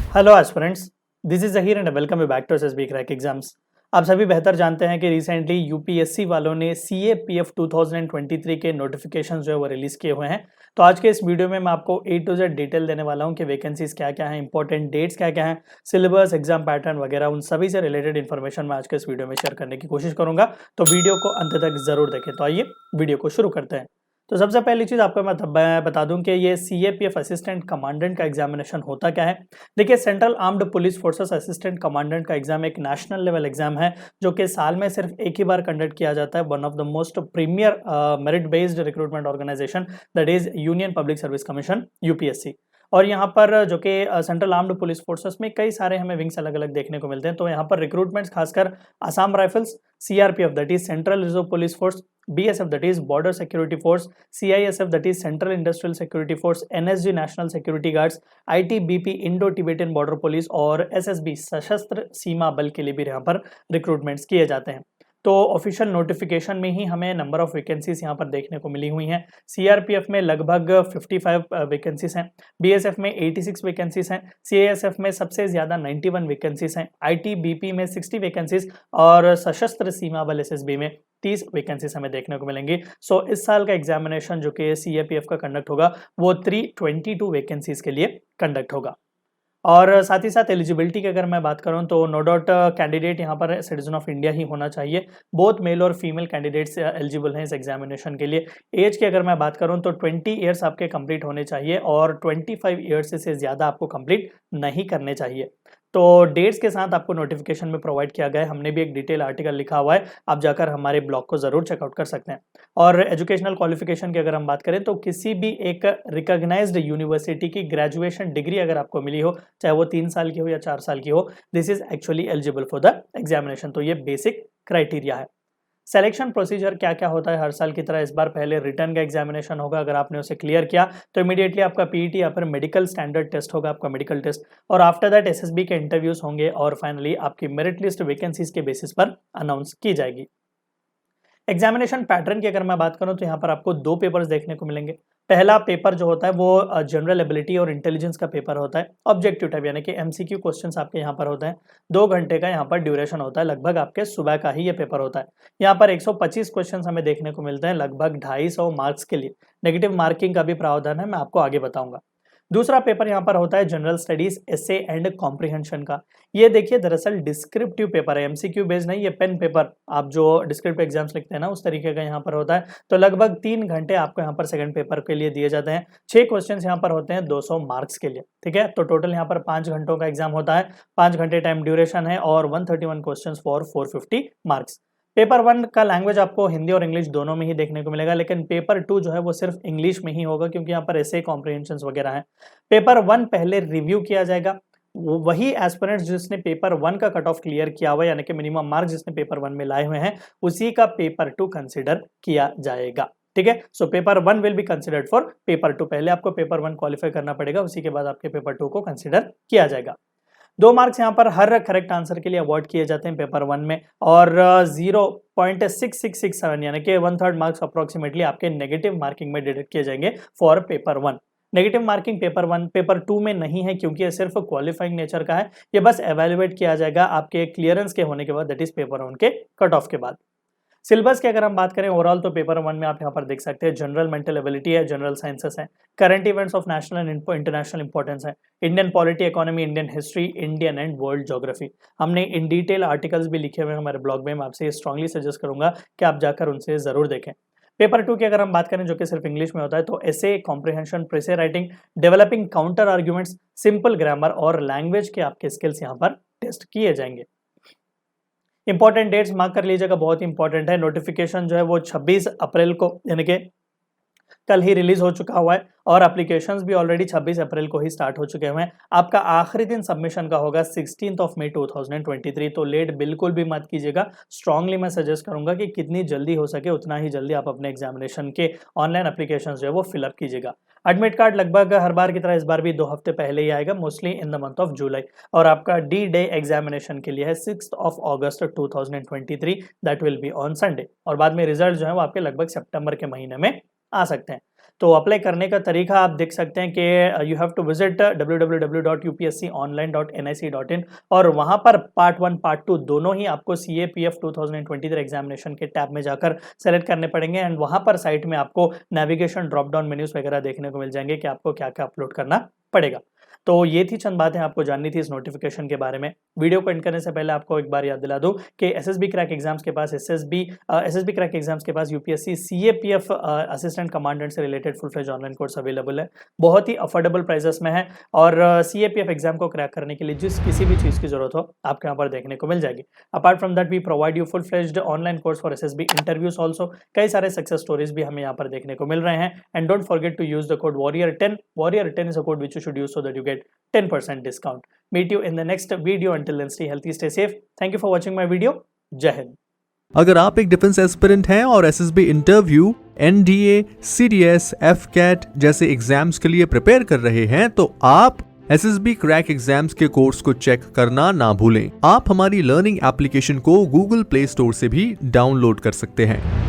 Hello aspirants, this is Zaheer and welcome you back to SSB crack exams. आप सभी बेहतर जानते हैं कि रिसेंटली यूपीएससी वालों ने सीएपीएफ 2023 के नोटिफिकेशन जो है वो रिलीज किए हुए हैं। तो आज के इस वीडियो में मैं आपको ए टू जेड डिटेल देने वाला हूं कि वैकेंसीज क्या क्या हैं, इंपॉर्टेंट डेट्स क्या क्या हैं, सिलेबस, एग्जाम पैटर्न वगैरह उन सभी से रिलेटेड इन्फॉर्मेशन मैं आज के इस वीडियो में शेयर करने की कोशिश करूंगा। तो वीडियो को अंत तक जरूर देखें। तो आइए वीडियो को शुरू करते हैं। तो सबसे पहली चीज़ आपको मैं बता दूं कि ये सीएपीएफ असिस्टेंट कमांडेंट का एग्जामिनेशन होता क्या है। देखिए, central armed police forces assistant commandant का एग्जाम एक नेशनल लेवल एग्जाम है जो कि साल में सिर्फ एक ही बार कंडक्ट किया जाता है। One of the most premier merit based recruitment organisation that is Union Public Service Commission UPSC. और यहाँ पर जो कि सेंट्रल आर्म्ड पुलिस फोर्सेस में कई सारे हमें विंग्स अलग अलग देखने को मिलते हैं। तो यहाँ पर रिक्रूटमेंट्स खासकर Assam rifles, CRPF that is central reserve police force, BSF that is border security force, CISF that is central industrial security force, NSG national security guards, ITBP Indo Tibetan border police और SSB सशस्त्र सीमा बल के लिए भी यहाँ पर recruitments किए जाते हैं। तो ऑफिशियल नोटिफिकेशन में ही हमें नंबर ऑफ वैकेंसीज यहाँ पर देखने को मिली हुई हैं। सीआरपीएफ में लगभग 55 वैकेंसीज हैं, बीएसएफ में 86 वैकेंसीज हैं, सीआईएसएफ में सबसे ज्यादा 91 वैकेंसीज हैं, आईटीबीपी में 60 वैकेंसीज और सशस्त्र सीमा बल एसएसबी में 30 वैकेंसीज हमें देखने को मिलेंगी। सो इस साल का एग्जामिनेशन जो कि सीएपीएफ का कंडक्ट होगा वो 322 वैकेंसीज के लिए कंडक्ट होगा। और साथ ही साथ एलिजिबिलिटी की अगर मैं बात करूं तो नो डाउट कैंडिडेट यहाँ पर सिटीजन ऑफ इंडिया ही होना चाहिए। बोथ मेल और फीमेल कैंडिडेट्स एलिजिबल हैं इस एग्जामिनेशन के लिए। एज की अगर मैं बात करूं तो 20 ईयर्स आपके कंप्लीट होने चाहिए और 25 ईयर्स से ज़्यादा आपको कंप्लीट नहीं करने चाहिए। तो डेट्स के साथ आपको नोटिफिकेशन में प्रोवाइड किया गया है। हमने भी एक डिटेल आर्टिकल लिखा हुआ है, आप जाकर हमारे ब्लॉग को ज़रूर चेकआउट कर सकते हैं। और एजुकेशनल क्वालिफिकेशन की अगर हम बात करें तो किसी भी एक रिकॉग्नाइज्ड यूनिवर्सिटी की ग्रेजुएशन डिग्री अगर आपको मिली हो, चाहे वो 3 साल की हो या 4 साल की हो, this is actually eligible for the examination. तो ये बेसिक क्राइटेरिया है। सिलेक्शन प्रोसीजर क्या क्या होता है हर साल की तरह इस बार पहले रिटर्न का एग्जामिनेशन होगा। अगर आपने उसे क्लियर किया तो इमीडिएटली आपका पीईटी या फिर मेडिकल स्टैंडर्ड टेस्ट होगा, आपका मेडिकल टेस्ट, और आफ्टर दैट एसएसबी के इंटरव्यूज होंगे और फाइनली आपकी मेरिट लिस्ट वैकेंसीज के बेसिस पर अनाउंस की जाएगी। एग्जामिनेशन पैटर्न की अगर मैं बात करूं तो यहाँ पर आपको 2 पेपर्स देखने को मिलेंगे। पहला पेपर जो होता है वो जनरल एबिलिटी और इंटेलिजेंस का पेपर होता है, ऑब्जेक्टिव टाइप यानी कि एमसीक्यू क्वेश्चंस आपके यहाँ पर होते हैं। 2 घंटे का यहाँ पर ड्यूरेशन होता है, लगभग आपके सुबह का ही ये पेपर होता है। यहाँ पर 125 क्वेश्चंस हमें देखने को मिलते हैं, लगभग 250 मार्क्स के लिए। नेगेटिव मार्किंग का भी प्रावधान है, मैं आपको आगे बताऊंगा। दूसरा पेपर यहाँ पर होता है general studies essay and comprehension का। ये देखिए दरअसल डिस्क्रिप्टिव पेपर है, एमसीक्यू बेस्ड नहीं, ये पेन पेपर आप जो डिस्क्रिप्टिव एग्जाम्स लिखते हैं ना उस तरीके का यहाँ पर होता है। तो लगभग 3 घंटे आपको यहाँ पर सेकंड पेपर के लिए दिए जाते हैं। 6 क्वेश्चन यहाँ पर होते हैं 200 मार्क्स के लिए, ठीक है। तो टोटल यहाँ पर 5 घंटों का एग्जाम होता है, 5 घंटे टाइम ड्यूरेशन है और 131 क्वेश्चन फॉर 450 मार्क्स। पेपर 1 का लैंग्वेज आपको हिंदी और इंग्लिश दोनों में ही देखने को मिलेगा, लेकिन पेपर 2 जो है वो सिर्फ इंग्लिश में ही होगा क्योंकि यहाँ पर ऐसे कॉम्प्रिहेंशन वगैरह हैं। पेपर 1 पहले रिव्यू किया जाएगा, वही एस्पिरेंट्स जिसने पेपर 1 का कट ऑफ क्लियर किया हुआ यानी कि मिनिमम मार्क्स जिसने पेपर 1 में लाए हुए हैं उसी का पेपर 2 कंसिडर किया जाएगा, ठीक है। So paper 1 will be considered for paper 2। पहले आपको पेपर 1 क्वालिफाई करना पड़ेगा, उसी के बाद आपके पेपर 2 को कंसिडर किया जाएगा। 2 मार्क्स यहाँ पर हर करेक्ट आंसर के लिए अवॉर्ड किए जाते हैं पेपर 1 में, और 0.6667 यानी कि 1/3 मार्क्स अप्रोक्सीमेटली आपके नेगेटिव मार्किंग में डिडक्ट किए जाएंगे for paper 1। Negative marking paper 1 paper 2 में नहीं है क्योंकि ये सिर्फ क्वालिफाइंग नेचर का है, ये बस एवेल्युएट किया जाएगा आपके क्लियरेंस के होने के बाद, दैट इज पेपर 1 के कट ऑफ के बाद। सिलेबस की अगर हम बात करें ओवरऑल तो पेपर 1 में आप यहाँ पर देख सकते हैं जनरल मेंटल एबिलिटी है, जनरल साइंसेस है, current events of national and international importance है, Indian polity, economy, Indian history, Indian and world geography. हमने इन डिटेल आर्टिकल्स भी लिखे हुए हैं हमारे ब्लॉग में, मैं आपसे स्ट्रांगली सजेस्ट करूंगा कि आप जाकर उनसे जरूर देखें। पेपर 2 की अगर हम बात करें जो कि सिर्फ इंग्लिश में होता है तो ऐसे comprehension, précis writing, developing counter arguments, simple grammar और लैंग्वेज के आपके स्किल्स यहाँ पर टेस्ट किए जाएंगे। इंपॉर्टेंट डेट्स मार्क कर लीजिएगा, बहुत इंपॉर्टेंट है। नोटिफिकेशन जो है वो 26 अप्रैल को यानी कि कल ही रिलीज हो चुका हुआ है और एप्लीकेशंस भी ऑलरेडी 26 अप्रैल को ही स्टार्ट हो चुके हुए हैं। आपका आखिरी दिन सबमिशन का होगा 16 मई 2023। तो लेट बिल्कुल भी मत कीजिएगा, स्ट्रांगली मैं सजेस्ट करूंगा कि कितनी जल्दी हो सके उतना ही जल्दी आप अपने एग्जामिनेशन के ऑनलाइन एप्लीकेशन जो है वो फिलअप कीजिएगा। एडमिट कार्ड लगभग हर बार की तरह इस बार भी 2 हफ्ते पहले ही आएगा, mostly in the month of July, और आपका डी डे एग्जामिनेशन के लिए है 6 अगस्त 2023, that will be on Sunday, और बाद में रिजल्ट जो है वो आपके लगभग सितंबर के महीने में आ सकते हैं। तो अप्लाई करने का तरीका आप देख सकते हैं कि you have to visit www.upsconline.nic.in और वहां पर पार्ट 1 पार्ट 2 दोनों ही आपको CAPF 2023 एग्जामिनेशन के टैब में जाकर सेलेक्ट करने पड़ेंगे एंड वहां पर साइट में आपको नेविगेशन ड्रॉप डाउन मेन्यूज वगैरह देखने को मिल जाएंगे कि आपको क्या क्या अपलोड करना पड़ेगा। तो ये थी चंद बातें आपको जाननी थी इस नोटिफिकेशन के बारे में। वीडियो को एंड करने से पहले आपको एक बार याद दिला दूं कि SSB क्रैक एग्जाम्स के पास SSB क्रैक एग्जाम्स के पास UPSC CAPF असिस्टेंट कमांडेंट से related full fledge online course available है, बहुत ही अफोर्डेबल प्राइसेस में है और CAPF एग्जाम को क्रैक करने के लिए जिस किसी भी चीज़ की जरूरत हो आपको यहाँ पर देखने को मिल जाएगी। Apart from that we provide you full fledged online course for SSB interviews also. कई सारे सक्सेस स्टोरीज भी हमें यहाँ पर देखने को मिल रहे हैं and don't forget to use the code warrior10 warrior10 is a code which you should use so that you get 10% discount. Meet you in the next video. Until then, stay healthy, stay safe. Thank you for watching my video. जय हिंद। अगर आप एक defence aspirant हैं और SSB interview, NDA, CDS, FCAT जैसे exams के लिए prepare कर रहे हैं तो आप SSB क्रैक एग्जाम्स के कोर्स को चेक करना ना भूलें। आप हमारी लर्निंग एप्लीकेशन को Google प्ले स्टोर से भी डाउनलोड कर सकते हैं।